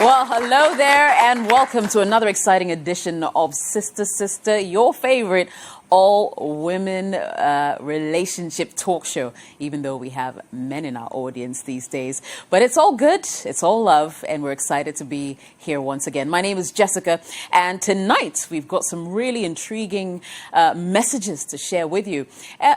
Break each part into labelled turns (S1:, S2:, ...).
S1: Well, hello there, and welcome to another exciting edition of Sister, your favorite all-women relationship talk show, even though we have men in our audience these days. But it's all good, it's all love, and we're excited to be here once again. My name is Jessica, and tonight we've got some really intriguing messages to share with you.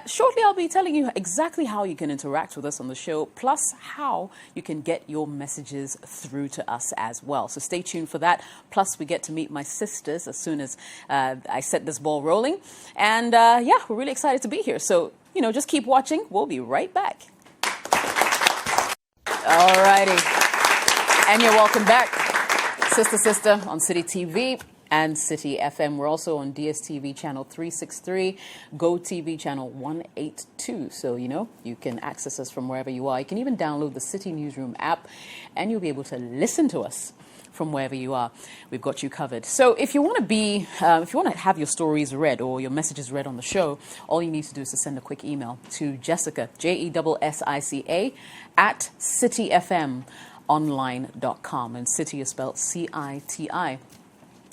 S1: Shortly, I'll be telling you exactly how you can interact with us on the show, plus how you can get your messages through to us as well. So stay tuned for that. Plus, we get to meet my sisters as soon as I set this ball rolling. And yeah, we're really excited to be here. So, just keep watching. We'll be right back. All righty. And you're welcome back, Sister, on Citi TV and Citi FM. We're also on DSTV channel 363, Go TV channel 182. So, you can access us from wherever you are. You can even download the Citi Newsroom app, and you'll be able to listen to us from wherever you are. We've got you covered. So if you want to have your stories read or your messages read on the show, all you need to do is to send a quick email to Jessica, JESSICA, at citifmonline.com. And Citi is spelled CITI.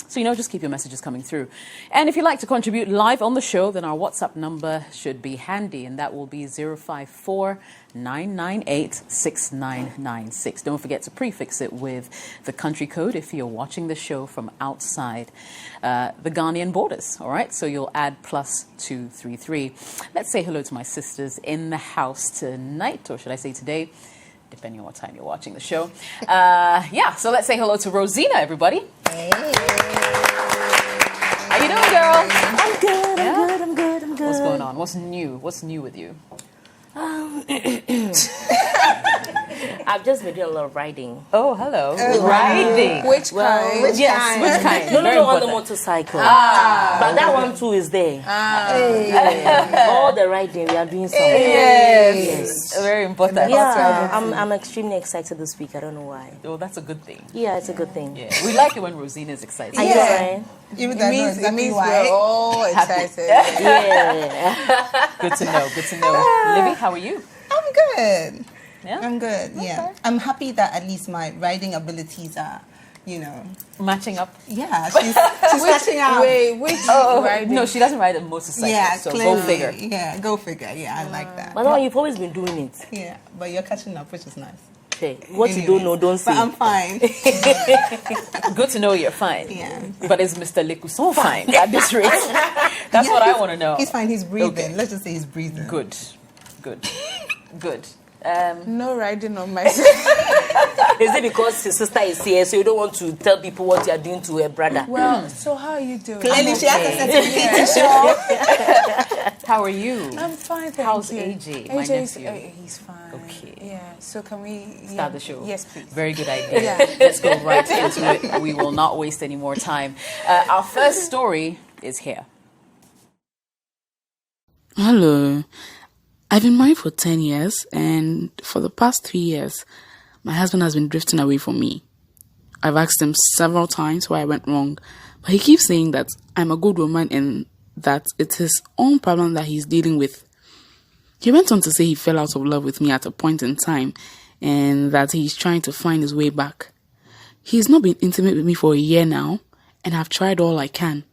S1: So, just keep your messages coming through. And if you'd like to contribute live on the show, then our WhatsApp number should be handy, and that will be 054-998-6996. Don't forget to prefix it with the country code if you're watching the show from outside the Ghanaian borders. All right, so you'll add +233. Let's say hello to my sisters in the house tonight, or should I say today, depending on what time you're watching the show. So let's say hello to Rosina, everybody.
S2: Hey.
S1: How you doing, girl?
S2: I'm good, I'm good.
S1: What's going on? What's new with you?
S2: I've just been doing a lot of riding.
S1: Oh, hello. Riding.
S3: Which kind?
S1: Which kind?
S2: No, on the motorcycle. But that one too is there. All the riding, we are doing something.
S1: Yes. Very important.
S2: Yeah, I'm extremely excited this week. I don't know why.
S1: Oh, that's a good thing.
S2: Yeah, it's a good thing.
S1: Yeah, we like it when Rosina is excited.
S2: Are you right?
S3: It means we're all excited.
S2: Yeah.
S1: Good to know. Libby, how are you?
S3: I'm good.
S1: Yeah?
S3: I'm good, yeah.
S1: Okay.
S3: I'm happy that at least my riding abilities are,
S1: matching up.
S3: Yeah, she's matching out.
S4: Wait, which riding?
S1: No, she doesn't ride a motorcycle.
S3: Yeah,
S1: so
S3: clearly.
S1: go figure.
S3: Yeah, go figure. Yeah, I like that.
S2: But no, you've always been doing it.
S3: Yeah, but you're catching up, which is nice.
S2: Okay. What you don't know, don't say.
S3: But I'm fine.
S1: Good to know you're fine.
S3: Yeah.
S1: But is Mr. Lekuson fine at this rate? That's what I want to know.
S3: He's fine, he's breathing.
S1: Okay.
S3: Let's just say he's breathing.
S1: Good.
S4: No riding on my side.
S2: Is it because his sister is here, so you don't want to tell people what you are doing to her brother?
S4: Well, so how are you doing?
S3: Clearly, she has a certificate to show.
S1: How are you?
S4: I'm fine, thank
S1: How's
S4: you.
S1: AJ, my
S4: AJ's,
S1: nephew?
S4: he's fine.
S1: Okay.
S4: Yeah, so can we...
S1: Start the show.
S4: Yes, please.
S1: Very good idea.
S4: Yeah.
S1: Let's go right into it. We will not waste any more time. Our first story is here.
S5: Hello. I've been married for 10 years, and for the past 3 years, my husband has been drifting away from me. I've asked him several times why I went wrong, but he keeps saying that I'm a good woman and that it's his own problem that he's dealing with. He went on to say he fell out of love with me at a point in time and that he's trying to find his way back. He's not been intimate with me for a year now, and I've tried all I can,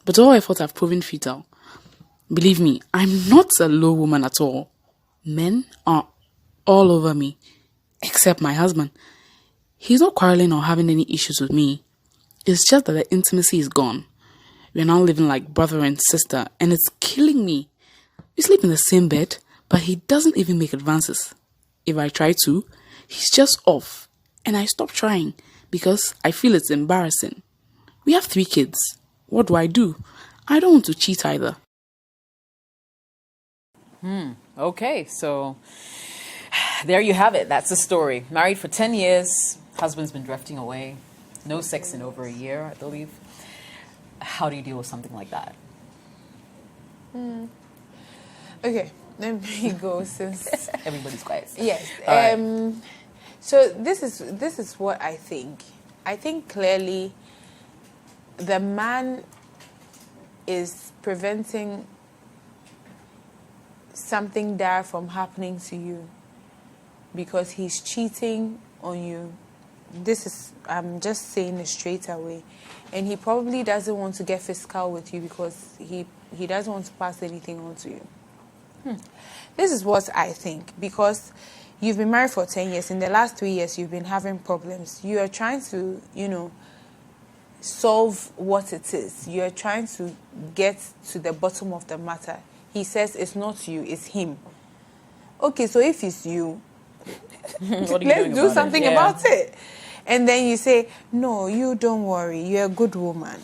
S5: but all efforts have proven futile. Believe me, I'm not a low woman at all. Men are all over me, except my husband. He's not quarreling or having any issues with me. It's just that the intimacy is gone. We're now living like brother and sister, and it's killing me. We sleep in the same bed, but he doesn't even make advances. If I try to, he's just off, and I stop trying because I feel it's embarrassing. We have 3 kids. What do? I don't want to cheat either.
S1: Okay, so there you have it. That's the story. Married for 10 years. Husband's been drifting away. No sex in over a year, I believe. How do you deal with something like that?
S4: Okay, let me go since...
S1: Everybody's quiet.
S4: Yes.
S1: All right.
S4: So this is what I think. I think clearly the man is preventing something dire from happening to you because he's cheating on you I'm just saying it straight away, and he probably doesn't want to get physical with you because he doesn't want to pass anything on to you. This is what I think, because you've been married for 10 years. In the last 3 years, you've been having problems. You are trying to, solve what it is. You are trying to get to the bottom of the matter. He says it's not you, it's him. Okay, so if it's you, let's do something about it. And then you say, no, you don't worry, you're a good woman.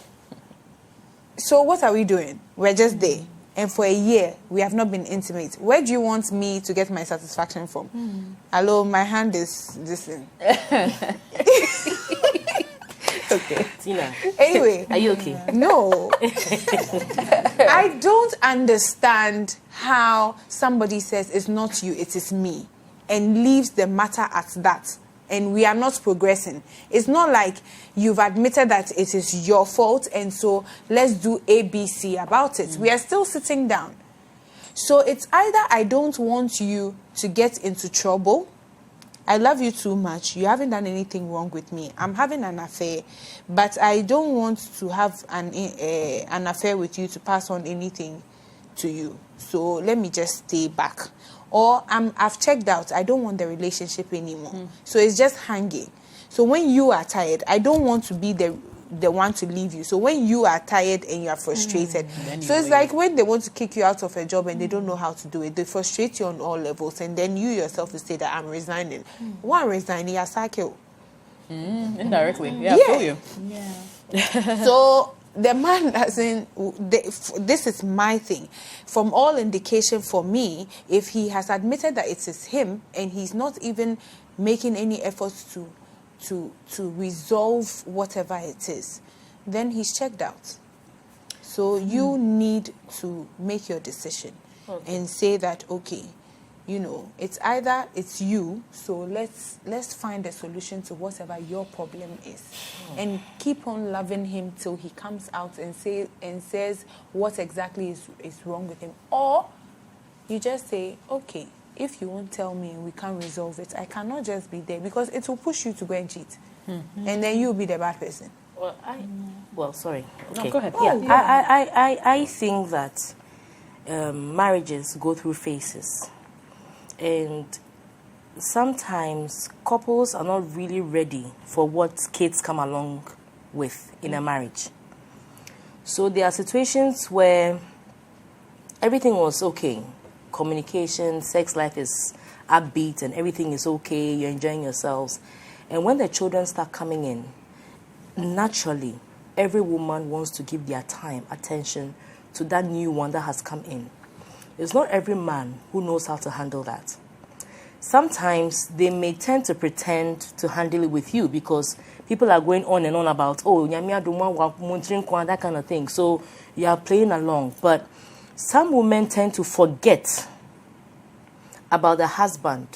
S4: So what are we doing? We're just there. And for a year, we have not been intimate. Where do you want me to get my satisfaction from? Hello, my hand is listen.
S2: Okay. Tina.
S4: Anyway.
S2: Are you okay?
S4: No. I don't understand how somebody says it's not you, it is me, and leaves the matter at that. And we are not progressing. It's not like you've admitted that it is your fault, and so let's do ABC about it. We are still sitting down. So it's either I don't want you to get into trouble. I love you too much. You haven't done anything wrong with me. I'm having an affair, but I don't want to have an affair with you to pass on anything to you. So let me just stay back. Or I've checked out. I don't want the relationship anymore. So it's just hanging. So when you are tired, I don't want to be the one to leave you. So when you are tired and you are frustrated, so it's like when they want to kick you out of a job and they don't know how to do it, they frustrate you on all levels, and then you yourself will say that I'm resigning. One resigning, you sack you.
S1: Indirectly, I feel you.
S4: Yeah. So the man doesn't. This is my thing. From all indication for me, if he has admitted that it is him and he's not even making any efforts to resolve whatever it is, then he's checked out. So you need to make your decision and say that, okay, it's either it's you, so let's find a solution to whatever your problem is, and keep on loving him till he comes out and says what exactly is wrong with him. Or you just say, okay, if you won't tell me and we can't resolve it, I cannot just be there, because it will push you to go and cheat. And then you'll be the bad person.
S2: Well, sorry. Okay.
S1: No, go ahead.
S2: I think that marriages go through phases. And sometimes couples are not really ready for what kids come along with in a marriage. So there are situations where everything was okay. Communication, sex life is upbeat and everything is okay. You're enjoying yourselves. And when the children start coming in, naturally, every woman wants to give their time, attention to that new one that has come in. It's not every man who knows how to handle that. Sometimes they may tend to pretend to handle it with you because people are going on and on about, that kind of thing. So you are playing along. But some women tend to forget about the husband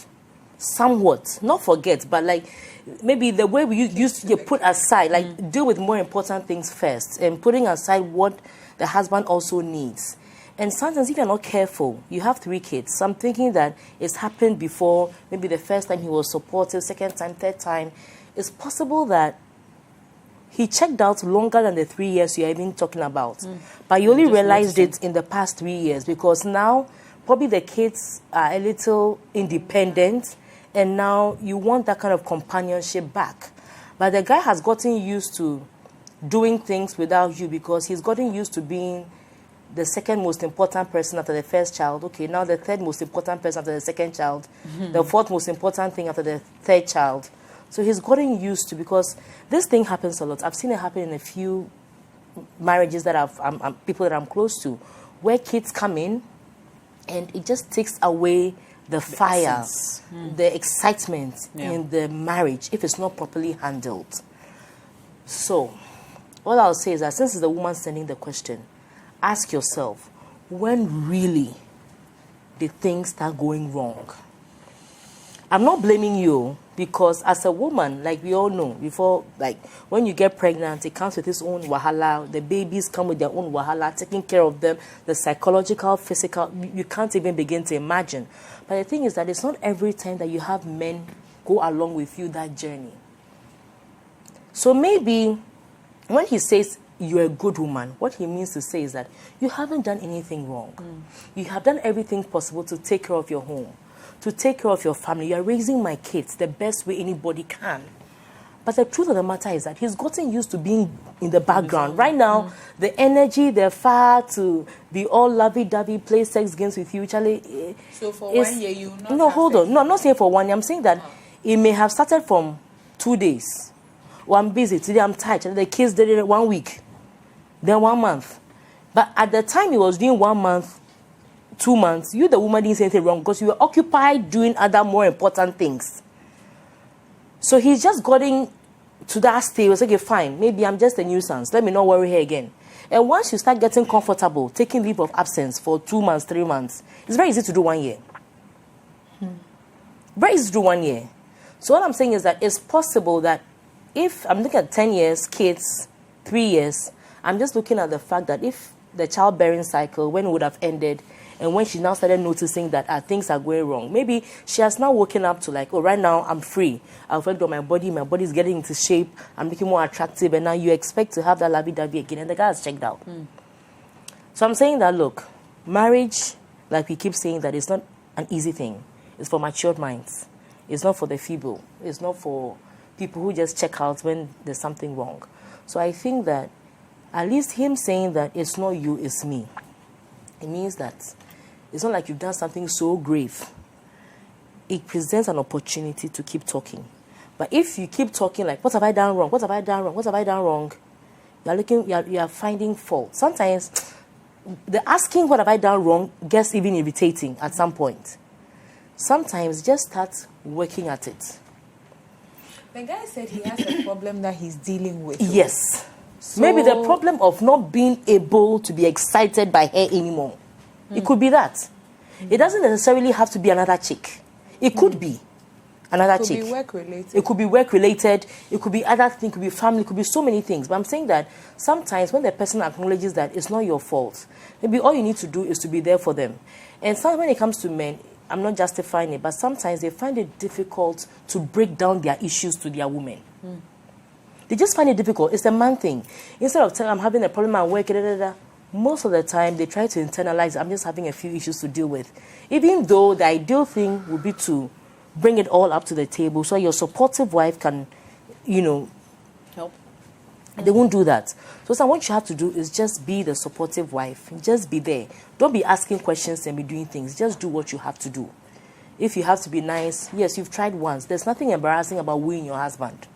S2: somewhat. Not forget, but like maybe the way we used to put aside, like deal with more important things first and putting aside what the husband also needs. And sometimes if you're not careful, you have 3 kids. So I'm thinking that it's happened before. Maybe the first time he was supportive, second time, third time. It's possible that he checked out longer than the 3 years you're even talking about. But you only realized it in the past 3 years because now probably the kids are a little independent and now you want that kind of companionship back. But the guy has gotten used to doing things without you because he's gotten used to being the second most important person after the first child. Okay, now the third most important person after the second child. The fourth most important thing after the third child. So he's gotten used to, because this thing happens a lot. I've seen it happen in a few marriages that people that I'm close to, where kids come in and it just takes away the fire, the excitement in the marriage if it's not properly handled. So all I'll say is that since it's the woman sending the question, ask yourself, when really did things start going wrong? I'm not blaming you, because as a woman, like we all know, before, like when you get pregnant, it comes with its own wahala. The babies come with their own wahala, taking care of them, the psychological, physical, you can't even begin to imagine. But the thing is that it's not every time that you have men go along with you that journey. So maybe when he says you're a good woman, what he means to say is that you haven't done anything wrong. You have done everything possible to take care of your home, to take care of your family. You're raising my kids the best way anybody can. But the truth of the matter is that he's gotten used to being in the background. Right now, the energy, the fire to be all lovey-dovey, play sex games with you, Charlie.
S4: So for 1 year, you not
S2: No, hold on. No, I'm not saying for 1 year. I'm saying that it may have started from 2 days. Well, I'm busy. Today I'm tired. The kids did it 1 week. Then 1 month. But at the time he was doing 1 month, 2 months, you, the woman, didn't say anything wrong because you were occupied doing other more important things. So he's just getting to that stage. Was okay, fine. Maybe I'm just a nuisance. Let me not worry her again. And once you start getting comfortable, taking leave of absence for 2 months, 3 months, it's very easy to do 1 year. Very easy to do 1 year. So what I'm saying is that it's possible that if I'm looking at 10 years, kids, 3 years, I'm just looking at the fact that if the childbearing cycle, when it would have ended, and when she now started noticing that things are going wrong, maybe she has now woken up to like, oh, right now I'm free. I've worked on my body's getting into shape, I'm looking more attractive, and now you expect to have that lovey-dovey again, and the guy has checked out. So I'm saying that, look, marriage, like we keep saying, that it's not an easy thing. It's for matured minds. It's not for the feeble. It's not for people who just check out when there's something wrong. So I think that at least him saying that it's not you, it's me, it means that it's not like you've done something so grave. It presents an opportunity to keep talking. But if you keep talking like, what have I done wrong? What have I done wrong? What have I done wrong? You are finding fault. Sometimes the asking what have I done wrong gets even irritating at some point. Sometimes just start working at it.
S4: The guy said he has a problem that he's dealing with.
S2: Yes.
S4: So
S2: Maybe the problem of not being able to be excited by her anymore. It could be that. It doesn't necessarily have to be another chick. It could be another chick.
S4: It could be work-related.
S2: It could be work-related. It could be other things. It could be family. It could be so many things. But I'm saying that sometimes when the person acknowledges that it's not your fault, maybe all you need to do is to be there for them. And sometimes when it comes to men, I'm not justifying it, but sometimes they find it difficult to break down their issues to their women. They just find it difficult. It's a man thing. Instead of telling I'm having a problem at work, most of the time they try to internalize, I'm just having a few issues to deal with. Even though the ideal thing would be to bring it all up to the table so your supportive wife can,
S1: Help.
S2: They won't do that. So what you have to do is just be the supportive wife. Just be there. Don't be asking questions and be doing things. Just do what you have to do. If you have to be nice, yes, you've tried once. There's nothing embarrassing about wooing your husband.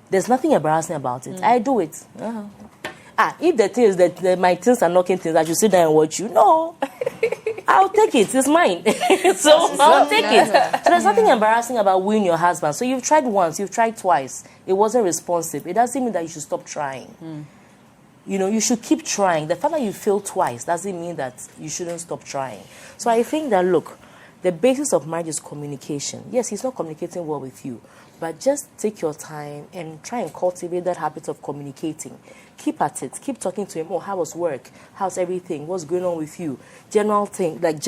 S2: There's nothing embarrassing about it. I do it. If the thing is that my things are knocking things, I should sit down and watch you. No. I'll take it. It's mine. So I'll take it. So there's nothing embarrassing about wooing your husband. So you've tried once, you've tried twice. It wasn't responsive. It doesn't mean that you should stop trying. You should keep trying. The fact that you failed twice doesn't mean that you shouldn't stop trying. So I think that, look, the basis of marriage is communication. Yes, he's not communicating well with you, but just take your time and try and cultivate that habit of communicating. Keep at it. Keep talking to him. Oh, how was work? How's everything? What's going on with you? General things, like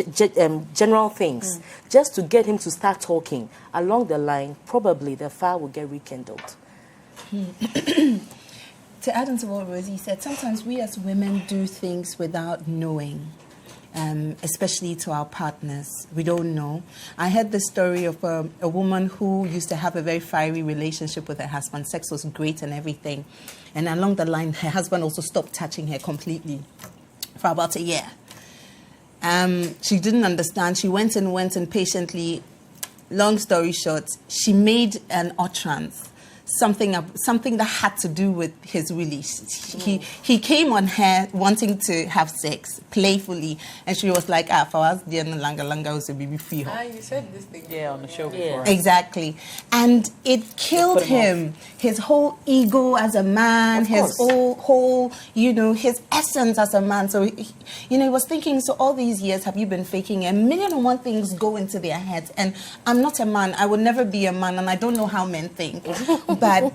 S2: general things. Just to get him to start talking. Along the line, probably the fire will get rekindled.
S3: To add on to what Rosie said, sometimes we as women do things without knowing. Especially to our partners. We don't know. I heard the story of a woman who used to have a very fiery relationship with her husband. Sex was great and everything. And along the line, her husband also stopped touching her completely for about a year. She didn't understand. She went and patiently, long story short, she made an utterance. Something that had to do with his release. He came on her wanting to have sex playfully, and she was like, for us, the langa was a baby free.
S4: You said this thing.
S1: Yeah, on the show before.
S3: Exactly. And it killed him. His whole ego as a man, his whole, his essence as a man. So, he was thinking, so all these years have you been faking? 1,000,001 things go into their heads. And I'm not a man. I will never be a man, and I don't know how men think. But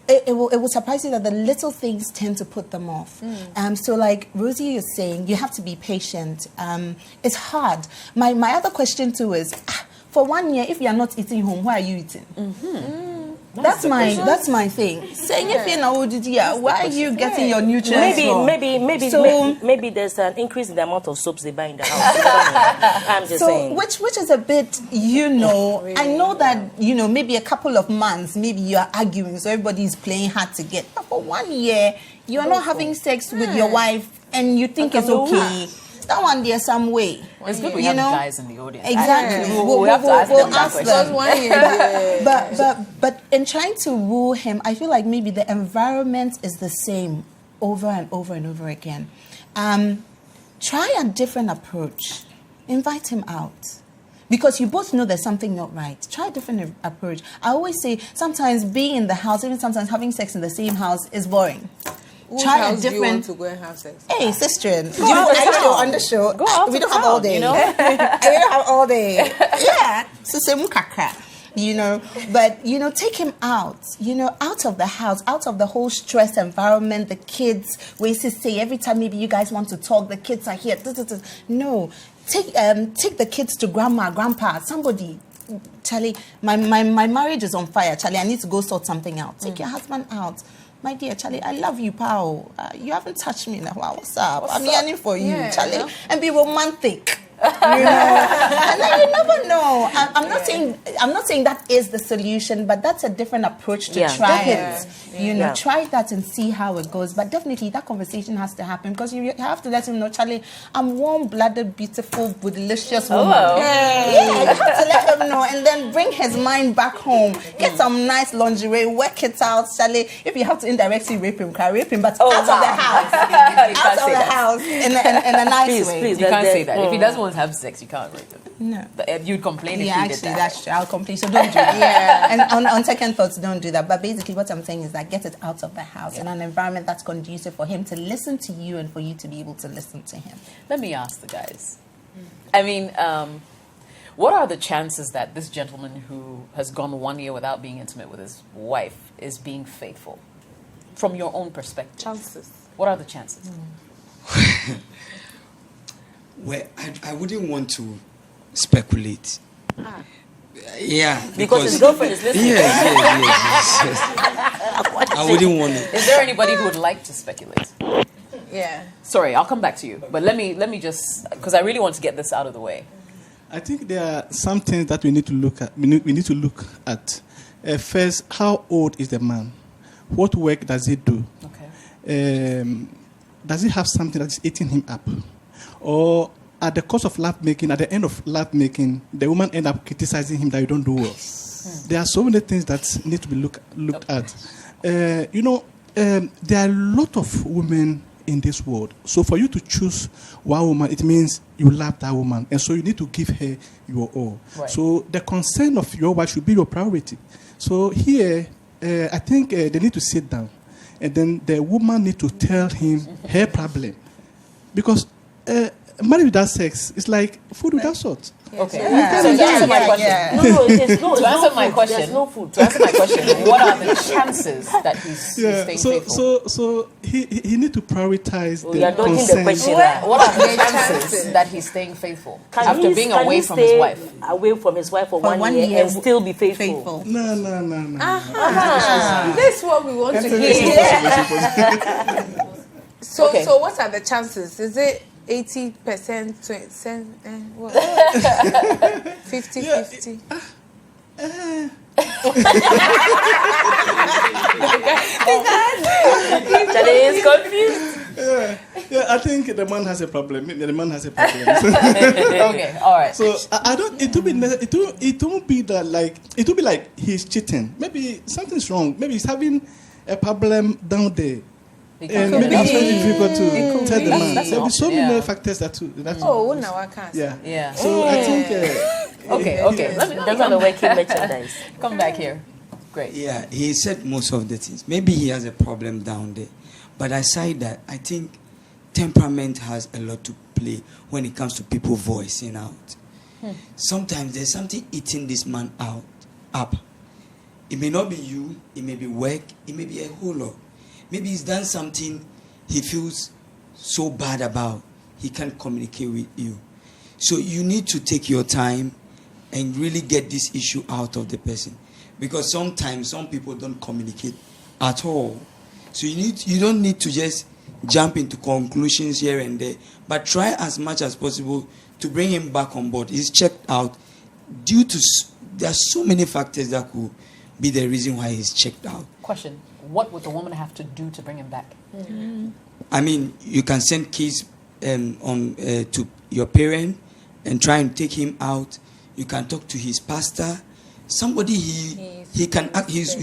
S3: it will surprise you that the little things tend to put them off. So like Rosie is saying, you have to be patient. It's hard. My other question too is, for 1 year, if you are not eating home, why are you eating? That's my thing. Saying if you know, why are you getting your nutrients wrong?
S2: Maybe there's an increase in the amount of soaps they buy in the house. I'm just saying.
S3: Which is a bit, I know that, maybe a couple of months, maybe you are arguing, so everybody's playing hard to get. But for 1 year, you are not having sex with your wife and you think it's okay. That one, there's some way.
S1: Well, it's good we have guys in the audience.
S3: Exactly.
S1: We'll have to ask them that question.
S3: But in trying to woo him, I feel like maybe the environment is the same over and over and over again. Try a different approach. Invite him out. Because you both know there's something not right. Try a different approach. I always say sometimes being in the house, even sometimes having sex in the same house is boring.
S4: Try a different. Do you want to go and have sex?
S3: Hey, sister, on the show.
S2: Go out
S3: we don't have all day. We don't have all day. Yeah, so say mukaka. But take him out. Out of the house, out of the whole stress environment. The kids, we say every time maybe you guys want to talk, the kids are here. No, take the kids to grandma, grandpa, somebody. Charlie, my marriage is on fire. Charlie, I need to go sort something out. Take your husband out. My dear Charlie, I love you, pal. You haven't touched me in a while. What's up? I'm yearning for you, Charlie. And be romantic. And then you never know. I'm not saying that is the solution, but that's a different approach to try it. Try that and see how it goes. But definitely that conversation has to happen because you have to let him know, Charlie, I'm warm-blooded, beautiful, delicious woman. Yeah, you have to let him know and then bring his mind back home. Get some nice lingerie, work it out, Charlie. If you have to indirectly rape him, but out of the house. Out of the house in a nice way.
S1: Please, you can't say that. If he doesn't want to have sex, you can't rape him.
S3: No.
S1: You'd complain if he did that.
S3: That's true. I'll complain. So don't do that. And on second thoughts, don't do that. But basically what I'm saying is that get it out of the house in an environment that's conducive for him to listen to you and for you to be able to listen to him.
S1: Let me ask the guys. I mean, what are the chances that this gentleman who has gone 1 year without being intimate with his wife is being faithful? From your own perspective.
S4: Chances.
S1: What are the chances?
S6: Well, I wouldn't want to speculate. Yeah,
S2: because his girlfriend is listening.
S6: Yes. I wouldn't want to.
S1: Is there anybody who would like to speculate?
S4: Yeah.
S1: Sorry, I'll come back to you. But let me just, because I really want to get this out of the way.
S7: I think there are some things that we need to look at. We need to look at. First, how old is the man? What work does he do?
S1: Okay.
S7: Does he have something that is eating him up? Or at the course of love making, at the end of love making, the woman end up criticizing him that you don't do well. There are so many things that need to be looked at. There are a lot of women in this world. So for you to choose one woman, it means you love that woman. And so you need to give her your all. Right. So the concern of your wife should be your priority. So here, I think they need to sit down. And then the woman need to tell him her problem. Because marriage without sex is like food without salt.
S1: Okay. So to answer my question, to answer my question, there's no food. To answer my question, what are the chances that he's staying faithful?
S7: So he need to prioritize
S2: the consent.
S1: What are the chances that he's staying faithful after being away from his wife?
S2: Away from his wife for 1 year and still be faithful.
S7: No.
S4: This is what we want to hear. So what are the chances? Is it 80%, 50-50?
S2: Is confused.
S7: Yeah, I think the man has a problem.
S1: Okay, all right.
S7: So I don't. It won't be that like. It will be like he's cheating. Maybe something's wrong. Maybe he's having a problem down there. And maybe it's very difficult to tell the man. There will be so many factors that too.
S4: Now I can't.
S7: Yeah. So I think.
S1: Okay. Let me
S2: working merchandise.
S1: Come back here. Great.
S6: Yeah, he said most of the things. Maybe he has a problem down there. But aside that, I think temperament has a lot to play when it comes to people voicing out. Sometimes there's something eating this man up. It may not be you, it may be work, it may be a whole lot. Maybe he's done something he feels so bad about, he can't communicate with you. So you need to take your time and really get this issue out of the person. because sometimes some people don't communicate at all. So you don't need to just jump into conclusions here and there, but try as much as possible to bring him back on board. He's checked out due to there are so many factors that could be the reason why he's checked out.
S1: Question: what would the woman have to do to bring him back?
S6: I mean, you can send kids to your parent and try and take him out. You can talk to his pastor, somebody he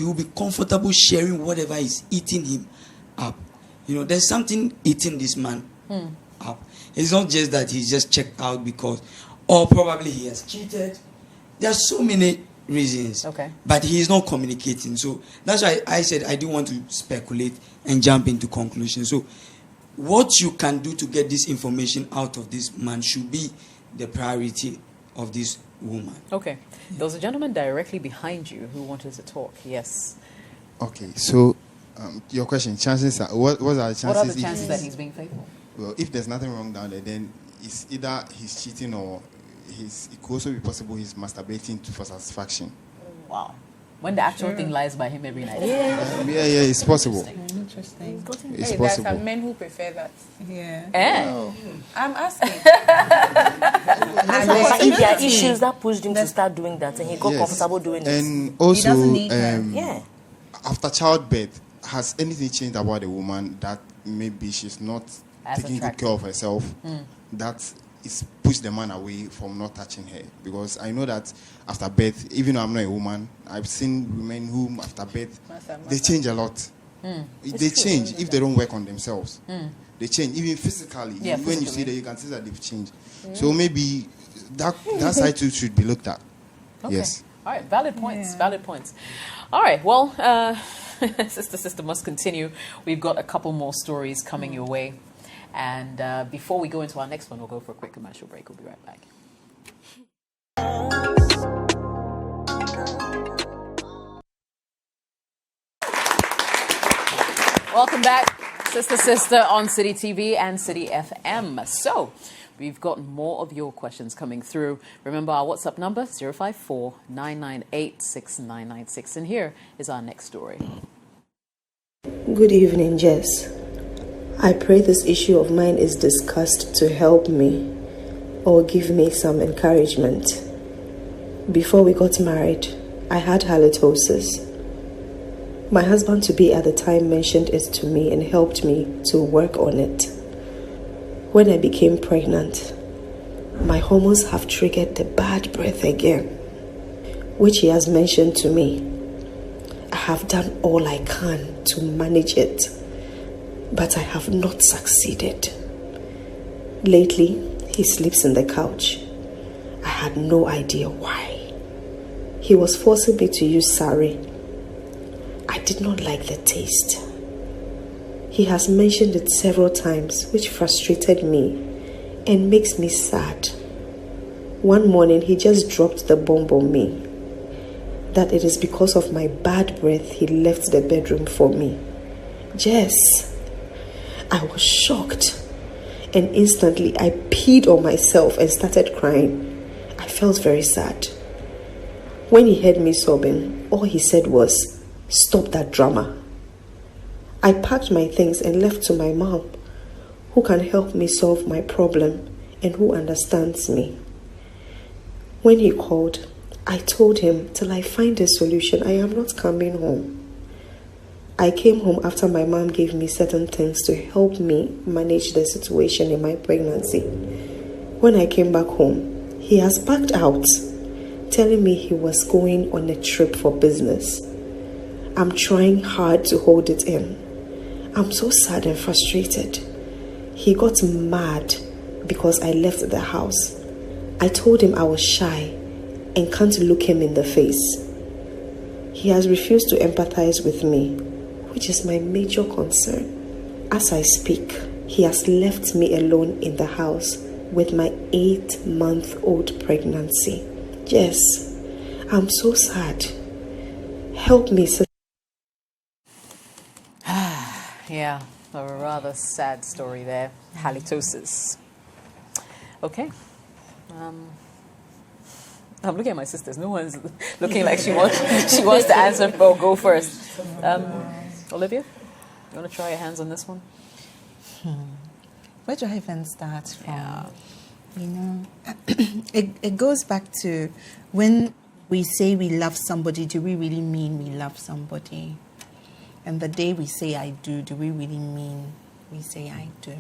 S6: will be comfortable sharing whatever is eating him up. You know, there's something eating this man up. It's not just that he's just checked out because, or probably he has cheated. There are so many reasons.
S1: Okay.
S6: But he is not communicating. So that's why I said I didn't want to speculate and jump into conclusions. So what you can do to get this information out of this man should be the priority of this woman.
S1: Okay. There was a gentleman directly behind you who wanted to talk. Yes.
S8: Okay, so your question, chances are, what are the chances?
S1: What are the chances that he's being faithful?
S8: Well, if there's nothing wrong down there, then it's either he's cheating or it could also be possible he's masturbating for satisfaction.
S1: Wow. When the actual thing lies by him every night.
S8: Yeah, it's possible.
S3: Interesting.
S8: It's
S4: Hey, there are
S8: possible.
S4: some men who prefer that.
S3: Yeah.
S4: I'm asking.
S2: If there are issues that pushed him to start doing that, and he got comfortable doing it.
S8: And also,
S3: doesn't need her.
S2: Yeah.
S8: after childbirth, has anything changed about the woman that maybe she's not
S1: As
S8: taking good
S1: attractive.
S8: care of herself? That is push the man away from not touching her? Because I know that after birth, even though I'm not a woman, I've seen women who after birth they change a lot. They change if they don't work on themselves. They change even physically.
S1: Yeah,
S8: When you
S1: physically.
S8: see that, you can see that they've changed. So maybe that side too should be looked at.
S1: Okay.
S8: Yes.
S1: All right. Valid points. Valid points. All right. Well, sister must continue. We've got a couple more stories coming your way. And before we go into our next one, we'll go for a quick commercial break. We'll be right back. Welcome back, Sister on Citi TV and Citi FM. So, we've got more of your questions coming through. Remember our WhatsApp number, 054 998 6996. And here is our next story.
S9: Good evening, Jess. I pray this issue of mine is discussed to help me or give me some encouragement. Before we got married, I had halitosis. My husband-to-be at the time mentioned it to me and helped me to work on it. When I became pregnant, my hormones have triggered the bad breath again, which he has mentioned to me. I have done all I can to manage it, but I have not succeeded. Lately, he sleeps in the couch. I had no idea why. He was forcing me to use sari. I did not like the taste. He has mentioned it several times, which frustrated me and makes me sad. One morning, he just dropped the bomb on me that it is because of my bad breath he left the bedroom for me. Jess, I was shocked, and instantly I peed on myself and started crying. I felt very sad. When he heard me sobbing, all he said was, "Stop that drama." I packed my things and left to my mom, who can help me solve my problem and who understands me. When he called, I told him till I find a solution, I am not coming home. I came home after my mom gave me certain things to help me manage the situation in my pregnancy. When I came back home, he has backed out, telling me he was going on a trip for business. I'm trying hard to hold it in. I'm so sad and frustrated. He got mad because I left the house. I told him I was shy and can't look him in the face. He has refused to empathize with me, which is my major concern. As I speak, he has left me alone in the house with my 8-month-old pregnancy. Yes, I'm so sad. Help me, sister.
S1: Yeah, a rather sad story there. Halitosis. Okay. I'm looking at my sisters. No one's looking like she wants to answer. Or go first. Olivia, you want to try your hands on this one?
S3: Where do I even start from?
S1: Yeah.
S3: You know, it goes back to when we say we love somebody, do we really mean we love somebody? And the day we say I do we really mean we say I do?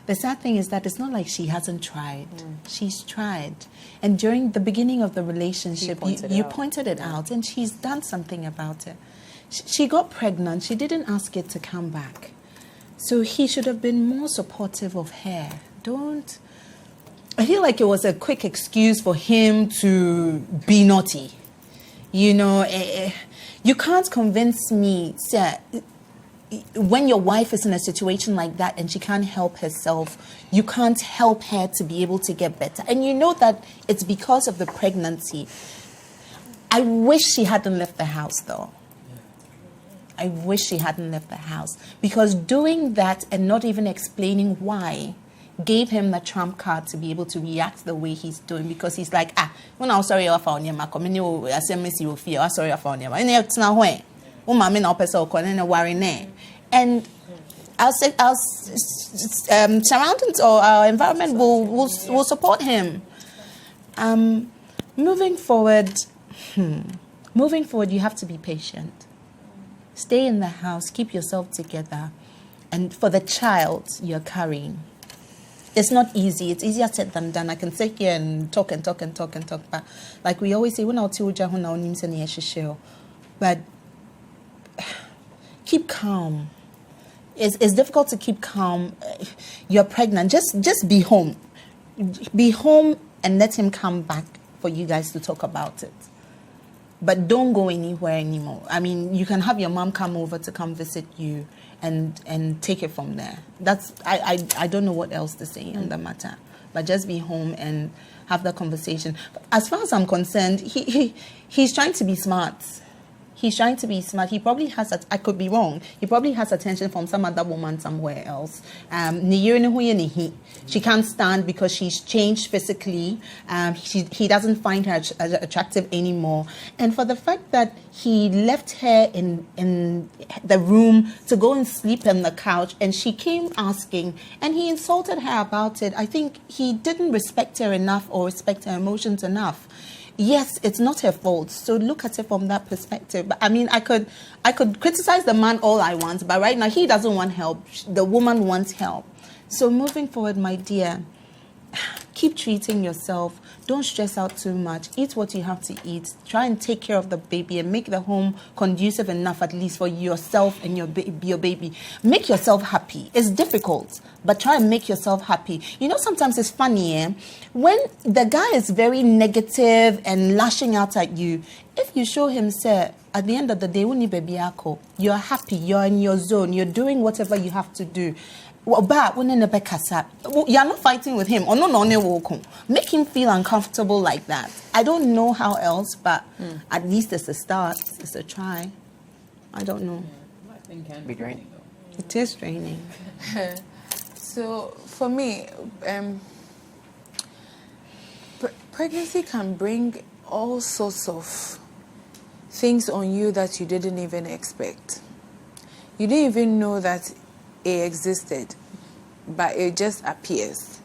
S3: The sad thing is that it's not like she hasn't tried. She's tried. And during the beginning of the relationship, you pointed it out, and she's done something about it. She got pregnant. She didn't ask it to come back. So he should have been more supportive of her. I feel like it was a quick excuse for him to be naughty. You know, you can't convince me that when your wife is in a situation like that and she can't help herself, you can't help her to be able to get better. And you know that it's because of the pregnancy. I wish she hadn't left the house, though. I wish she hadn't left the house. Because doing that and not even explaining why gave him the trump card to be able to react the way he's doing, because he's like, when I was sorry I found you, I said, Miss you feel sorry I found you. And it's now when and our surroundings or our environment will support him. Moving forward, you have to be patient. Stay in the house, keep yourself together, and for the child you're carrying. It's not easy. It's easier said than done. I can sit here and talk, but like we always say, but keep calm. It's difficult to keep calm. You're pregnant. Just be home. Be home and let him come back for you guys to talk about it. But don't go anywhere anymore. I mean, you can have your mom come over to come visit you and take it from there. I don't know what else to say on the matter. But just be home and have the conversation. As far as I'm concerned, he's trying to be smart. He's trying to be smart. He probably has, I could be wrong, he probably has attention from some other woman somewhere else. She can't stand because she's changed physically. He doesn't find her attractive anymore. And for the fact that he left her in the room to go and sleep on the couch, and she came asking, and he insulted her about it, I think he didn't respect her enough or respect her emotions enough. Yes, it's not her fault. So look at it from that perspective. But I mean, I could criticize the man all I want, but right now he doesn't want help. The woman wants help. So moving forward, my dear, keep treating yourself. Don't stress out too much. Eat what you have to eat. Try and take care of the baby and make the home conducive enough, at least for yourself and your baby. Make yourself happy. It's difficult, but try and make yourself happy. You know, sometimes it's funny, when the guy is very negative and lashing out at you, if you show him, sir, at the end of the day, you're happy, you're in your zone, you're doing whatever you have to do. You're not fighting with him. Make him feel uncomfortable like that. I don't know how else, but at least it's a start. It's a try. I don't know.
S1: It can be draining, though.
S3: It is draining.
S4: So for me, pregnancy can bring all sorts of things on you that you didn't even expect. You didn't even know that it existed, but it just appears.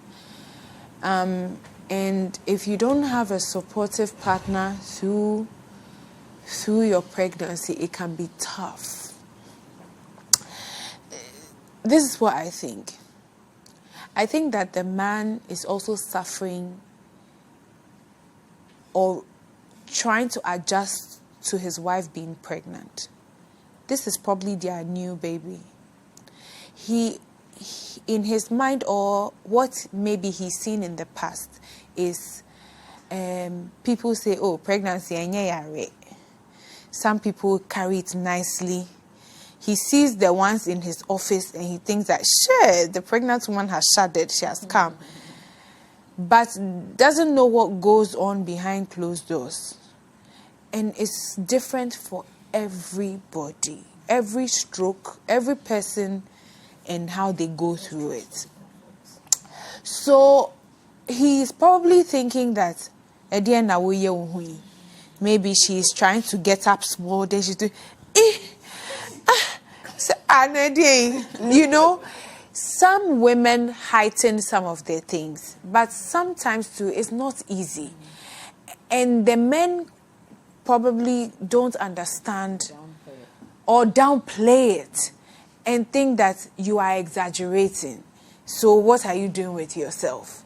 S4: And if you don't have a supportive partner through your pregnancy, it can be tough. This is what I think. I think that the man is also suffering or trying to adjust to his wife being pregnant. This is probably their new baby. He in his mind, or what maybe he's seen in the past, is people say, oh, pregnancy, some people carry it nicely. He sees the ones in his office and he thinks that, sure, the pregnant woman has shuddered, she has come. But doesn't know what goes on behind closed doors. And it's different for everybody. Every stroke, every person, and how they go through it. So he's probably thinking that Maybe she's trying to get up small, then she's doing, you know, some women heighten some of their things, but sometimes too, it's not easy. And the men probably don't understand or downplay it and think that you are exaggerating. So what are you doing with yourself?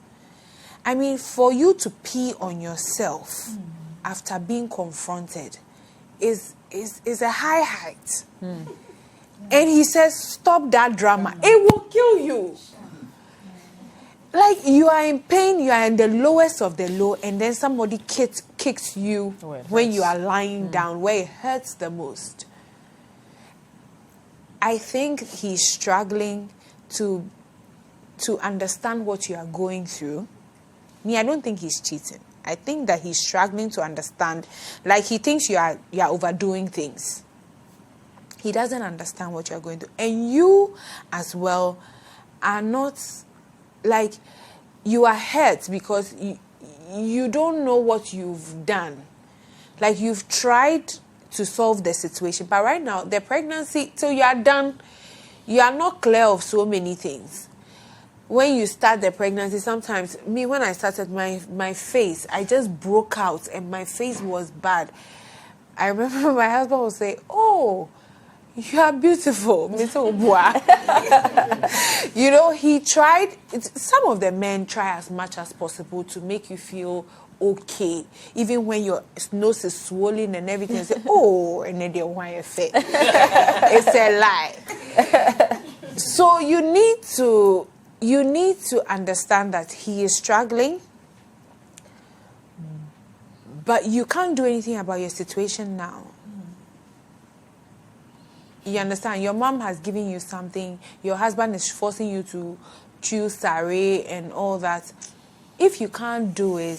S4: I mean, for you to pee on yourself after being confronted is a high height. And he says, stop that drama. It will kill you. Like, you are in pain, you are in the lowest of the low, and then somebody kicks you when you are lying down, where it hurts the most. I think he's struggling to understand what you are going through. Me, I don't think he's cheating. I think that he's struggling to understand. Like, he thinks you are overdoing things. He doesn't understand what you're going through. And you as well are not, like, you are hurt because you don't know what you've done. Like, you've tried to solve the situation. But right now, the pregnancy, till you are done, you are not clear of so many things. When you start the pregnancy, sometimes, me, when I started, my face, I just broke out and my face was bad. I remember my husband would say, oh, you are beautiful. You know, he tried, some of the men try as much as possible to make you feel okay. Even when your nose is swollen and everything, they say, oh, and then they want your face. It's a lie. So you need to understand that he is struggling, but you can't do anything about your situation now. You understand? Your mom has given you something. Your husband is forcing you to choose sari and all that. If you can't do it,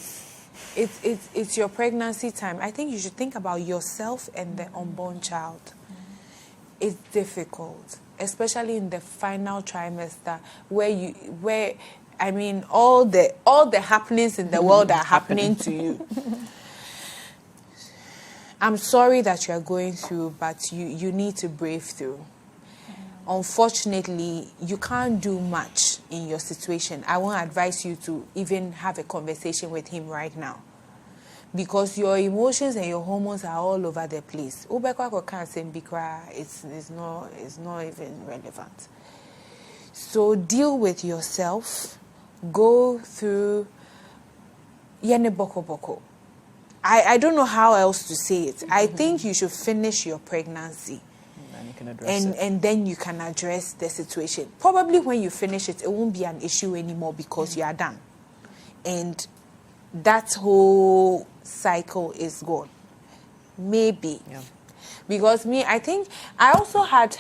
S4: it's your pregnancy time. I think you should think about yourself and the unborn child. It's difficult, especially in the final trimester, where I mean, all the happenings in the world are happening to you. I'm sorry that you are going through, but you need to brave through. Unfortunately, you can't do much in your situation. I won't advise you to even have a conversation with him right now, because your emotions and your hormones are all over the place. It's not even relevant. So deal with yourself. Go through yene boko boko. I don't know how else to say it. I think you should finish your pregnancy.
S1: And you can address it.
S4: And then you can address the situation. Probably when you finish it, it won't be an issue anymore because you are done. And that whole cycle is gone. Maybe. Yeah. Because me, I think I also had,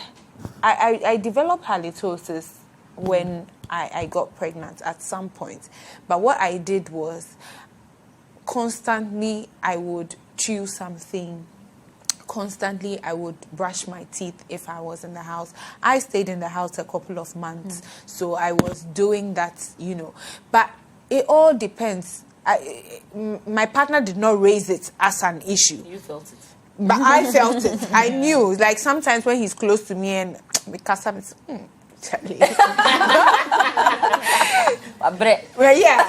S4: I developed halitosis when I got pregnant at some point. But what I did was, constantly I would chew something. Constantly I would brush my teeth if I was in the house. I stayed in the house a couple of months. So I was doing that, you know. But it all depends. My partner did not raise it as an issue.
S1: You felt it.
S4: But I felt it. I knew. Like, sometimes when he's close to me and because I'm Charlie. Well, yeah.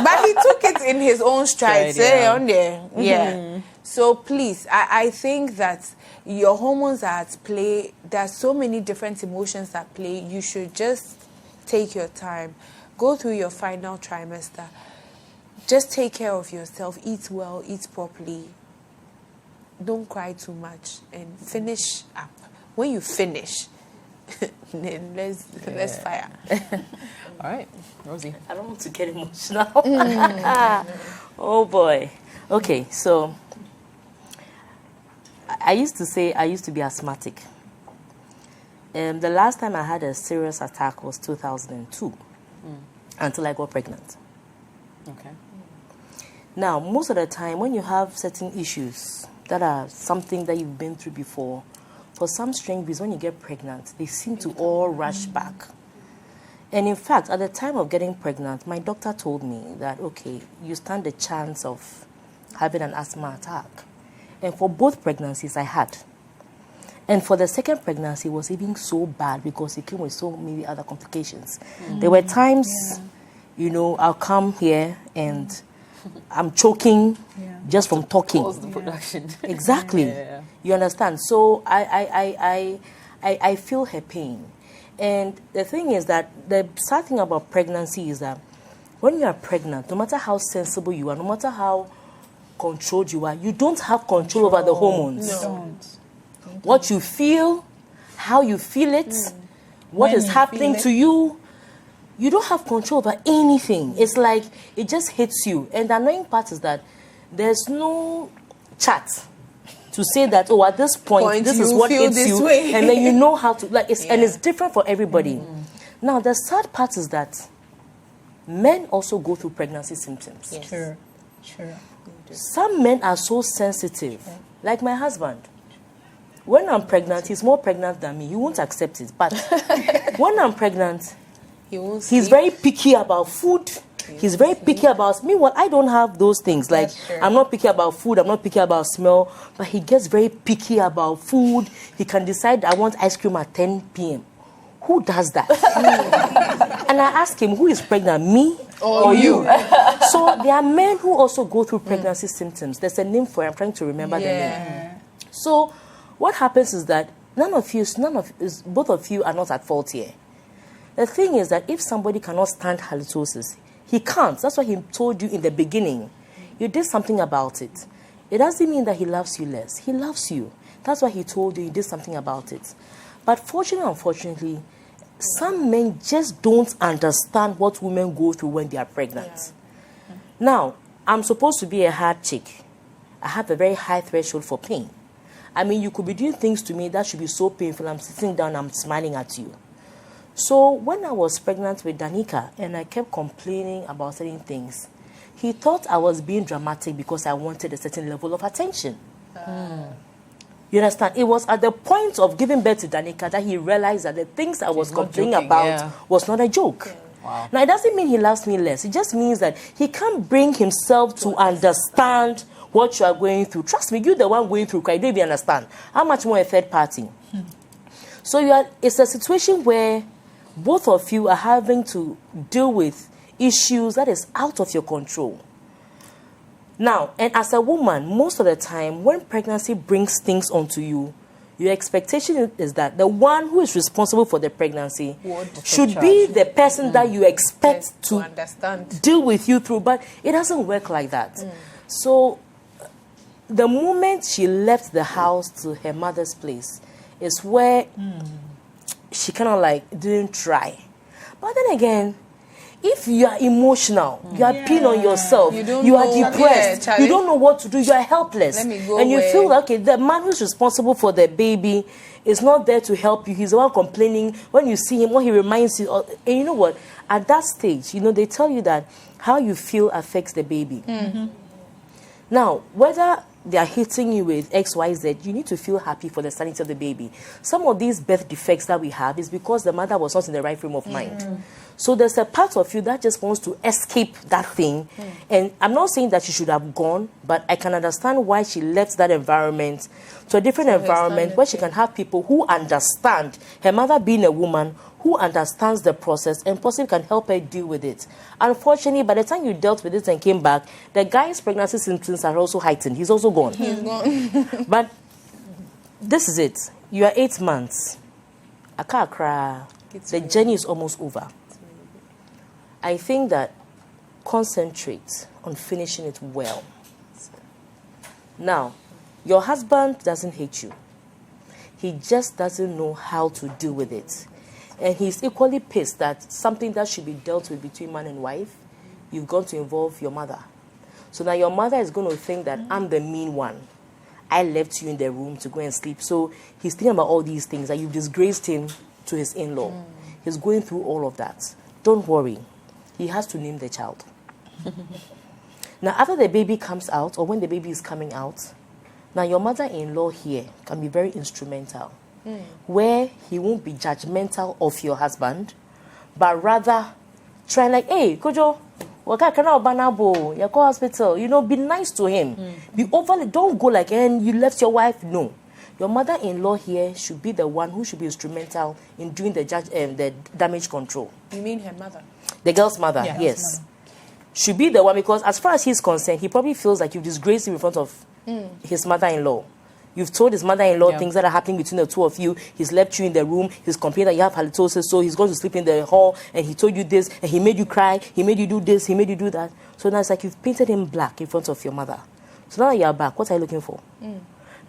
S4: But he took it in his own stride. On there. Yeah. So please, I think that your hormones are at play. There are so many different emotions at play. You should just take your time. Go through your final trimester. Just take care of yourself. Eat well. Eat properly. Don't cry too much. And finish up. When you finish, then let's fire.
S1: All right, Rosie.
S2: I don't want to get emotional. Oh boy. Okay, so I used to say I used to be asthmatic. The last time I had a serious attack was 2002, until I got pregnant.
S1: Okay.
S2: Now, most of the time, when you have certain issues that are something that you've been through before, for some strange reason, when you get pregnant, they seem to all rush back. And in fact, at the time of getting pregnant, my doctor told me that, okay, you stand a chance of having an asthma attack. And for both pregnancies, I had. And for the second pregnancy, it was even so bad because it came with so many other complications. There were times, I'll come here and I'm choking just from talking.
S1: Pause the production.
S2: Exactly.
S1: Yeah.
S2: You understand? So I feel her pain. And the thing is that the sad thing about pregnancy is that when you are pregnant, no matter how sensible you are, no matter how controlled you are, you don't have control over the hormones.
S3: You don't.
S2: What you feel, how you feel it, what is happening to you, you don't have control over anything. It's like it just hits you. And the annoying part is that there's no chat to say that, at this point this is what hits you, and then you know how to, and it's different for everybody. Now, the sad part is that men also go through pregnancy symptoms.
S3: Yes. Sure.
S2: Some men are so sensitive, like my husband. When I'm pregnant, he's more pregnant than me. He won't accept it. But when I'm pregnant, he's very picky about food. He's very picky about me. Well, I don't have those things. Like, I'm not picky about food. I'm not picky about smell. But he gets very picky about food. He can decide, I want ice cream at 10 p.m. Who does that? And I ask him, who is pregnant, me or you? So there are men who also go through pregnancy symptoms. There's a name for it. I'm trying to remember the name. So what happens is that both of you are not at fault here. The thing is that if somebody cannot stand halitosis, he can't. That's what he told you in the beginning. You did something about it. It doesn't mean that he loves you less. He loves you. That's why he told you did something about it. But fortunately, unfortunately, some men just don't understand what women go through when they are pregnant. Now, I'm supposed to be a hard chick. I have a very high threshold for pain. I mean, you could be doing things to me that should be so painful. I'm sitting down, I'm smiling at you. So when I was pregnant with Danica and I kept complaining about certain things, he thought I was being dramatic because I wanted a certain level of attention. You understand? It was at the point of giving birth to Danica that he realized that the things I was complaining about was not a joke. Wow. Now, it doesn't mean he loves me less. It just means that he can't bring himself to understand what you are going through. Trust me, you're the one going through, you don't even understand. How much more a third party? So it's a situation where both of you are having to deal with issues that is out of your control. Now, and as a woman, most of the time, when pregnancy brings things onto you, your expectation is that the one who is responsible for the pregnancy should be the person that you expect to
S4: understand,
S2: deal with you through. But it doesn't work like that. So the moment she left the house to her mother's place is where she kind of didn't try. But then again, if you are emotional, you are peeing on yourself, you are depressed, you don't know what to do, you are helpless. And you feel like, okay, the man who's responsible for the baby is not there to help you. He's the one complaining. When you see him, what he reminds you of. And you know what? At that stage, they tell you that how you feel affects the baby. Now, whether they are hitting you with X, Y, Z, you need to feel happy for the sanity of the baby. Some of these birth defects that we have is because the mother was not in the right frame of mind. So there's a part of you that just wants to escape that thing. And I'm not saying that she should have gone, but I can understand why she left that environment to a different environment where she can have people who understand, her mother being a woman, who understands the process and possibly can help her deal with it. Unfortunately, by the time you dealt with it and came back, the guy's pregnancy symptoms are also heightened. He's also gone.
S4: He's gone.
S2: But this is it. You are 8 months. Accra. The journey is almost over. I think that concentrate on finishing it well. Now, your husband doesn't hate you. He just doesn't know how to deal with it. And he's equally pissed that something that should be dealt with between man and wife, you've gone to involve your mother. So now your mother is going to think that I'm the mean one. I left you in the room to go and sleep. So he's thinking about all these things, that you've disgraced him to his in-law. He's going through all of that. Don't worry. He has to name the child. Now, after the baby comes out, or when the baby is coming out, now your mother-in-law here can be very instrumental, where he won't be judgmental of your husband, but rather try like, hey, Kojo, you go hospital. Be nice to him. Be overly, don't go like, and you left your wife. No. Your mother-in-law here should be the one who should be instrumental in doing the damage control.
S4: You mean her mother?
S2: The girl's mother, yes. Should be the one, because as far as he's concerned, he probably feels like you've disgraced him in front of his mother-in-law. You've told his mother-in-law things that are happening between the two of you. He's left you in the room. He's complained that you have halitosis, so he's going to sleep in the hall, and he told you this, and he made you cry, he made you do this, he made you do that. So now it's like you've painted him black in front of your mother. So now you're back. What are you looking for?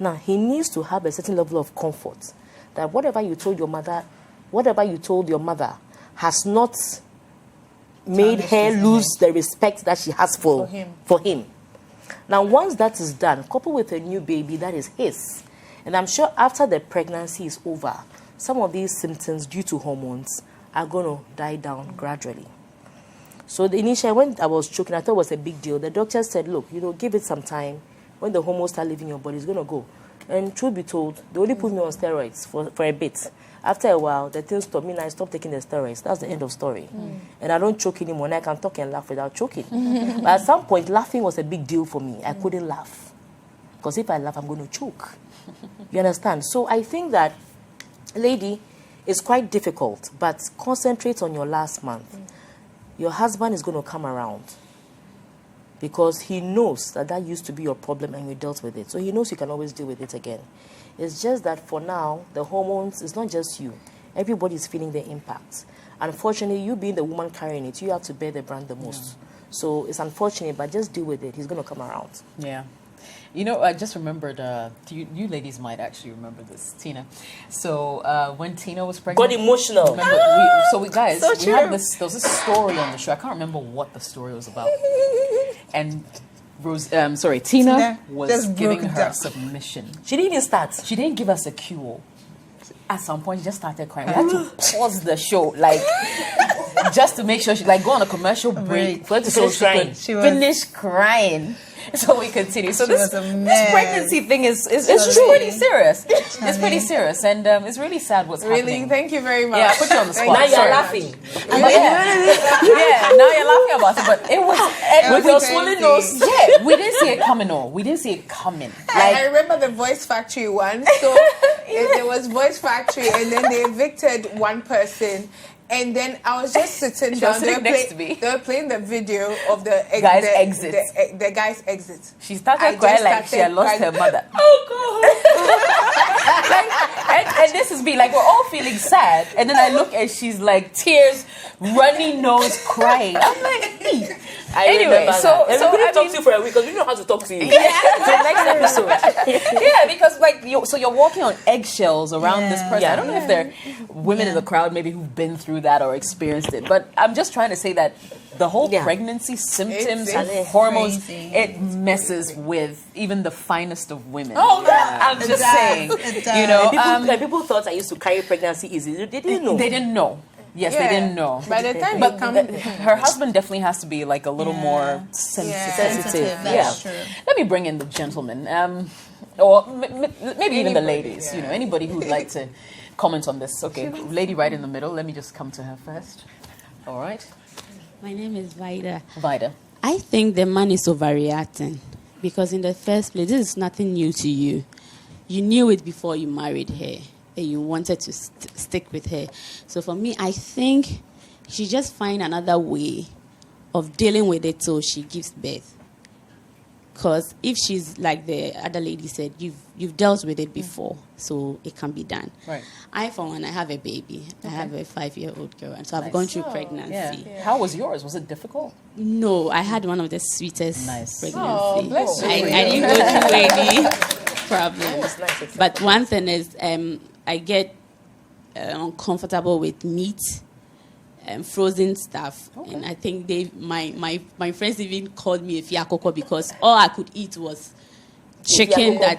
S2: Now, he needs to have a certain level of comfort that whatever you told your mother has not made her lose the respect that she has for him. Now, once that is done, coupled with a new baby that is his, and I'm sure after the pregnancy is over, some of these symptoms due to hormones are going to die down gradually. So initially, when I was choking, I thought it was a big deal. The doctor said, look, give it some time. When the hormones start leaving your body, it's going to go. And truth be told, they only put me on steroids for a bit. After a while, the thing stopped me, and I stopped taking the steroids. That's the end of story. And I don't choke anymore, and I can talk and laugh without choking. But at some point, laughing was a big deal for me. I couldn't laugh. Because if I laugh, I'm going to choke. You understand? So I think that, lady, it's quite difficult, but concentrate on your last month. Your husband is going to come around, because he knows that used to be your problem and you dealt with it. So he knows you can always deal with it again. It's just that for now, the hormones, it's not just you. Everybody's feeling the impact. Unfortunately, you being the woman carrying it, you have to bear the brunt the most. So it's unfortunate, but just deal with it. He's going to come around.
S1: Yeah. I just remembered, you ladies might actually remember this, Tina. So when Tina was pregnant...
S2: Got emotional.
S1: Guys, there was this story on the show. I can't remember what the story was about. And Tina was giving her submission.
S2: She didn't even start.
S1: She didn't give us a cue. At some point, she just started crying. We had to pause the show, just to make sure she, go on a commercial break for her to finish crying. So we continue. So this pregnancy thing is pretty serious. It's pretty serious, and it's really sad what's happening.
S4: Really, thank you very much.
S1: Yeah, I put you on the spot.
S2: Now you're laughing.
S1: Now you're laughing about it, but it was
S2: with your swollen nose.
S1: Yeah, we didn't see it coming. We didn't see it coming.
S4: I remember the Voice Factory one. So there was Voice Factory, and then they evicted one person. And then I was just sitting down. They were playing the video of the
S1: guy's exit.
S4: The guy's exit.
S1: She started crying like she had lost her mother.
S2: Oh,
S1: God. and this is me, we're all feeling sad. And then I look and she's tears, runny nose, crying. I'm like, anyway, so
S2: we couldn't talk to you for a week because we know how to talk to you.
S1: Yeah. So next episode. Yeah, because you're walking on eggshells around this person. I don't know if there are women in the crowd maybe who've been through that or experienced it, but I'm just trying to say that the whole pregnancy symptoms and hormones, it messes with even the finest of women.
S2: Oh,
S1: I'm just saying.
S2: People thought I used to carry pregnancy easy. They didn't know.
S1: They didn't know. Yes, they didn't know.
S4: By the time
S1: her husband definitely has to be a little more sensitive.
S3: That's true.
S1: Let me bring in the gentlemen, or maybe even the ladies. Anybody who'd like to comment on this. Okay, lady right in the middle. Let me just come to her first. All right.
S10: My name is Vida.
S1: Vida.
S10: I think the man is overreacting because in the first place, this is nothing new to you. You knew it before you married her and you wanted to stick with her. So for me, I think she just find another way of dealing with it till she gives birth. Because if she's like the other lady said, you've dealt with it before, so it can be done.
S1: Right.
S10: I, for one, I have a baby. Okay. I have a 5-year-old girl, and so I've gone through pregnancy.
S1: Yeah. How was yours? Was it difficult?
S10: No, I had one of the sweetest pregnancy.
S4: Oh, bless you.
S10: I didn't go through any problems. But one thing is, I get uncomfortable with meat. Frozen stuff, and I think my friends even called me a fiakoko because all I could eat was chicken. I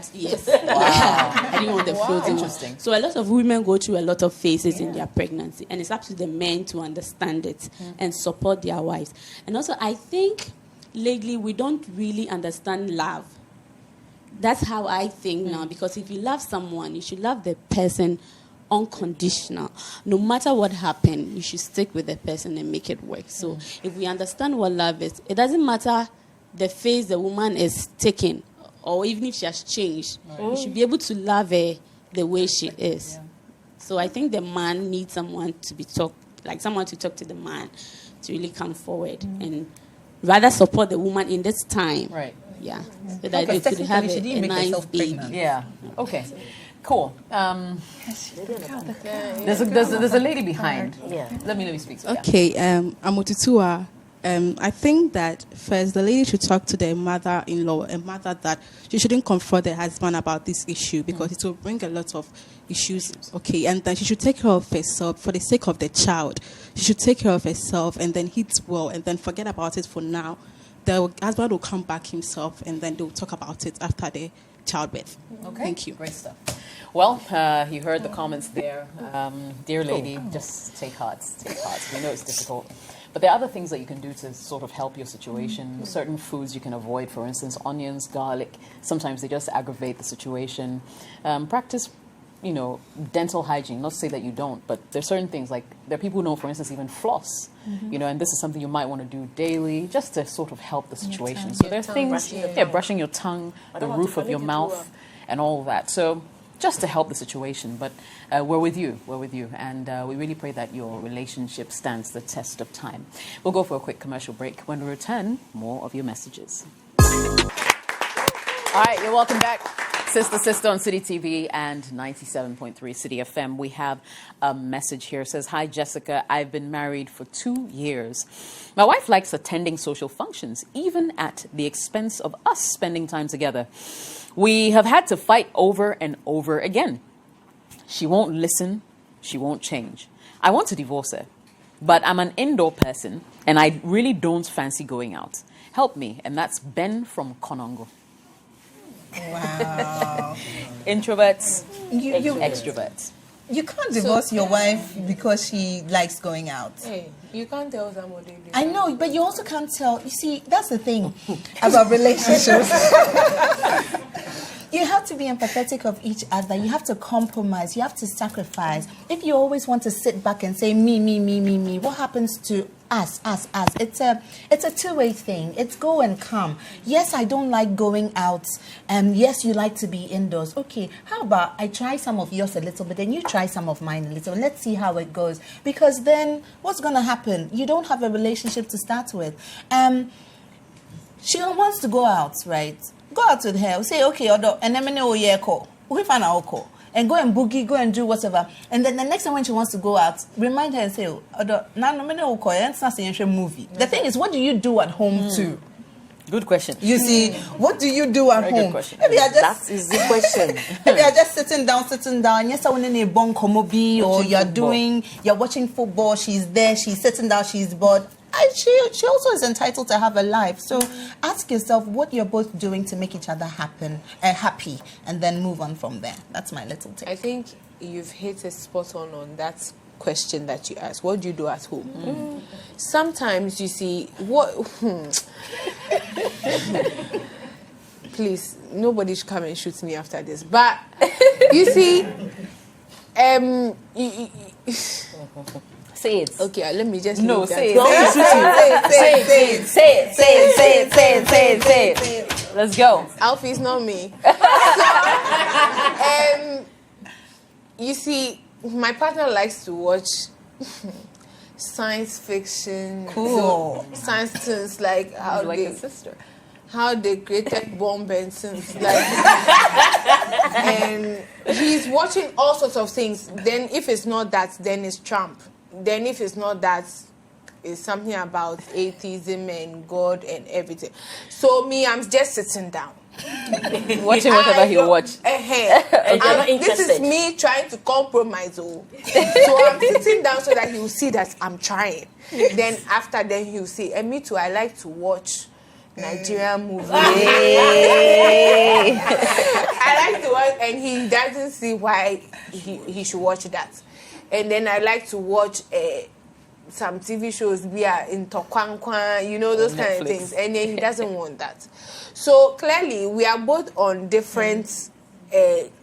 S10: didn't want the frozen.
S1: Interesting.
S10: So a lot of women go through a lot of phases in their pregnancy, and it's up to the men to understand it and support their wives. And also, I think lately we don't really understand love. That's how I think now, because if you love someone, you should love the person unconditional. No matter what happened, you should stick with the person and make it work. So if we understand what love is, it doesn't matter the phase the woman is taking, or even if she has changed, you should be able to love her the way she is. So I think the man needs someone to talk to the man to really come forward and rather support the woman in this time.
S1: Right.
S10: Yeah. So that they could have a nice baby.
S1: Yeah. Okay. Cool. There's a lady behind. Yeah. Let me speak.
S11: Okay. Amotutua. I think that first the lady should talk to their mother-in-law, a mother that she shouldn't confront the husband about this issue because it will bring a lot of issues. Okay, and then she should take care of herself for the sake of the child. She should take care of herself and then eat well and then forget about it for now. The husband will come back himself and then they'll talk about it after the childbirth.
S1: Okay.
S11: Thank you.
S1: Great stuff. Well, you heard the comments there. Dear lady, just take heart. We know it's difficult. But there are other things that you can do to sort of help your situation. Certain foods you can avoid, for instance, onions, garlic. Sometimes they just aggravate the situation. Practice, dental hygiene. Not to say that you don't, but there's certain things like there are people who know, for instance, even floss. And this is something you might want to do daily just to sort of help the situation. So there's things, brushing your tongue, the roof of your mouth, and all of that. So just to help the situation. But we're with you. And we really pray that your relationship stands the test of time. We'll go for a quick commercial break. When we return, more of your messages. All right, you're welcome back. Sister on Citi TV and 97.3 Citi FM. We have a message here. It says, "Hi, Jessica. I've been married for 2 years. My wife likes attending social functions, even at the expense of us spending time together. We have had to fight over and over again. She won't listen. She won't change. I want to divorce her, but I'm an indoor person and I really don't fancy going out. Help me." And that's Ben from Konongo.
S3: Wow.
S1: Introverts, extroverts.
S3: You can't divorce your wife because she likes going out.
S4: Hey, you can't tell somebody.
S3: I know, but you also can't tell. You see, that's the thing about relationships. You have to be empathetic of each other. You have to compromise. You have to sacrifice. If you always want to sit back and say me, what happens to us? It's a two-way thing. It's go and come. Yes, I don't like going out. Yes, you like to be indoors. Okay, how about I try some of yours a little bit, and you try some of mine a little. Let's see how it goes. Because then what's going to happen? You don't have a relationship to start with. She wants to go out, right? Go out with her. Say, okay, and then and go and boogie, go and do whatever. And then the next time when she wants to go out, remind her and say, movie. The thing is, what do you do at home too?
S1: Good question.
S3: You see, what do you do at home?
S1: Good question.
S3: Maybe
S1: That is the question.
S3: Maybe you're just sitting down. Yes, I want in a bon komobi, or you're watching football. She's there. She's sitting down. She's bored. And she also is entitled to have a life. So ask yourself what you're both doing to make each other happy, and then move on from there. That's my little tip.
S4: I think you've hit a spot on that question that you asked. What do you do at home? Sometimes you see what. Please, nobody should come and shoot me after this. But you see,
S1: Say it.
S4: Okay, let me just
S1: no.
S4: Say
S1: Say
S4: it.
S1: Say it. Let's go.
S4: Alfie's not me. You see, my partner likes to watch science fiction.
S3: Cool.
S4: So, science things like how
S1: a sister.
S4: How they created bomb Bensons, and he's watching all sorts of things. Then if it's not that, then it's Trump. Then if it's not that, it's something about atheism and God and everything. So me, I'm just sitting down.
S1: Watching whatever he watch.
S4: This is me trying to compromise. So I'm sitting down so that he will see that I'm trying. Then after, then he'll see. And me too, I like to watch Nigerian movies. I like to watch, and he doesn't see why he should watch that. And then I like to watch some TV shows. We are in Tokwankwa, those kind of things. And then he doesn't want that. So clearly, we are both on different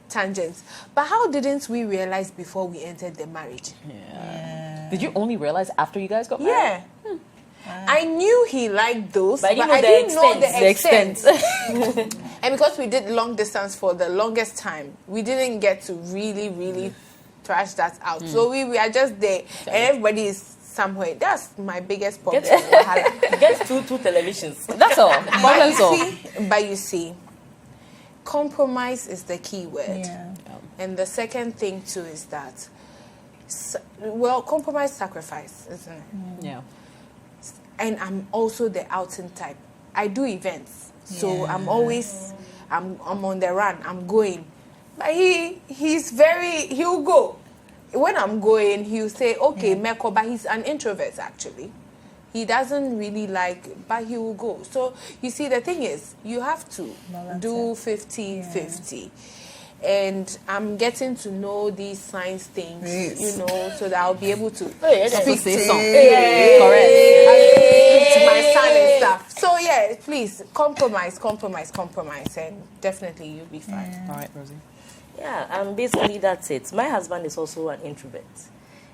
S4: tangents. But how didn't we realize before we entered the marriage?
S1: Did you only realize after you guys got married?
S4: Yeah. I knew he liked those,
S2: But
S4: but
S2: I
S4: I didn't know the extent.
S1: extent.
S4: And because we did long distance for the longest time, we didn't get to really thrash that out. So we are just there, and everybody is somewhere. That's my biggest problem.
S2: Get two televisions.
S1: That's all. Problem solved.
S4: But you see, compromise is the key word.
S3: Yeah.
S4: And the second thing too is that, compromise, sacrifice, isn't it?
S1: Yeah.
S4: And I'm also the outing type. I do events, so I'm always I'm on the run. I'm going, but he'll go. When I'm going, he'll say, "Okay, Meko," but he's an introvert actually. He doesn't really like, but he will go. So you see, the thing is, you have to do 50-50. And I'm getting to know these science things, you know, so that I'll be able to speak to my son and stuff. So yeah, please compromise, and definitely you'll be fine.
S1: All right, Rosie.
S2: Yeah, and basically that's it. My husband is also an introvert,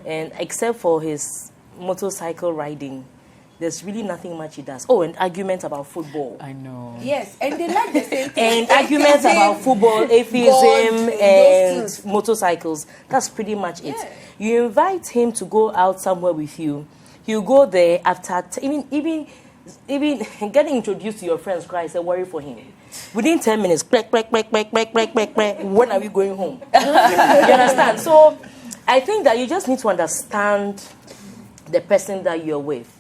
S2: and except for his motorcycle riding, there's really nothing much he does. Oh, and arguments about football.
S1: I know.
S4: Yes, and they like the same thing.
S2: And arguments about football, atheism, and motorcycles. That's pretty much it.
S4: Yeah.
S2: You invite him to go out somewhere with you. He'll go there after even getting introduced to your friends. Cry, it's a worry for him. Within 10 minutes, crack. When are we going home? You understand? So I think that you just need to understand the person that you're with.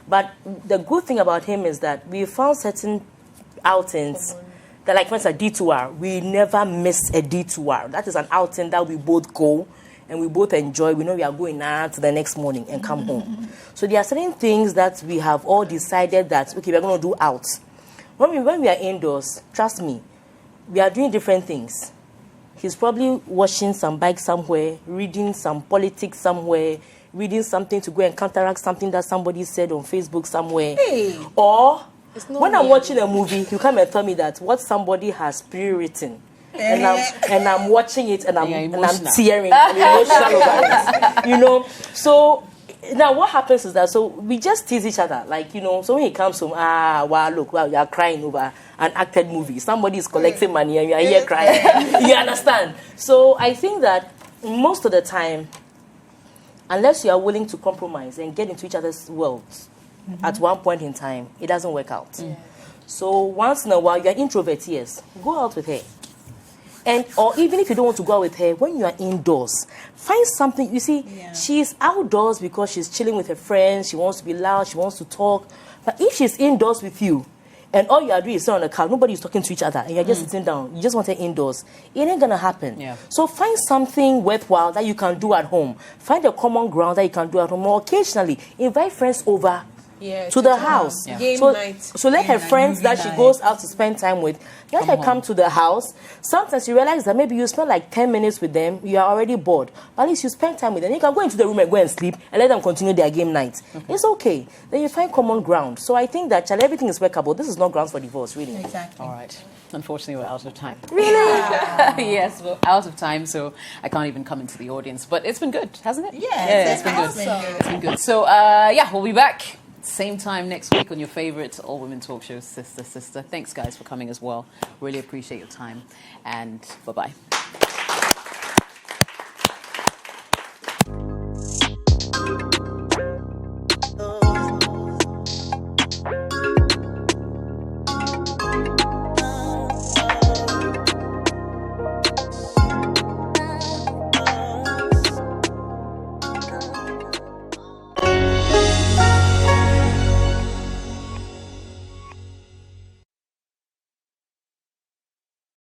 S2: But the good thing about him is that we found certain outings that, like for instance, a detour. We never miss a detour. That is an outing that we both go and we both enjoy. We know we are going now to the next morning and come home. So there are certain things that we have all decided that, okay, we're going to do out. When we are indoors, trust me, we are doing different things. He's probably watching some bike somewhere, reading some politics somewhere, reading something to go and counteract something that somebody said on Facebook somewhere.
S4: Hey.
S2: Or when I'm watching a movie, you come and tell me that what somebody has pre-written. And I'm watching it and I'm tearing. I'm emotional over it. You know? So now what happens is that so we just tease each other. Like, you know, so when he comes home, you are crying over an acted movie. Somebody is collecting money and you are here crying. You understand? So I think that most of the time, unless you are willing to compromise and get into each other's worlds at one point in time, it doesn't work out. So once in a while, you're introvert, yes, go out with her. Or even if you don't want to go out with her, when you are indoors, find something. You see, she's outdoors because she's chilling with her friends, she wants to be loud, she wants to talk. But if she's indoors with you, and all you are doing is sit on the couch, nobody's talking to each other, and you're just sitting down, you just want her indoors, it ain't gonna happen. Yeah. So find something worthwhile that you can do at home. Find a common ground that you can do at home, or occasionally invite friends over to the house.
S4: Game night.
S2: So let her friends that she goes out to spend time with, let her come to the house. Sometimes you realize that maybe you spend like 10 minutes with them, you are already bored. But at least you spend time with them. You can go into the room and go and sleep and let them continue their game night. It's okay. Then you find common ground. So I think that everything is workable. This is not grounds for divorce, really.
S3: Exactly.
S1: All right. Unfortunately, we're out of time.
S2: Really?
S1: Yes, we're out of time, so I can't even come into the audience. But it's been good, hasn't it?
S3: Yeah,
S1: it's been good. It's been good. So, we'll be back same time next week on your favorite all-women talk show, Sister. Thanks, guys, for coming as well. Really appreciate your time, and bye-bye.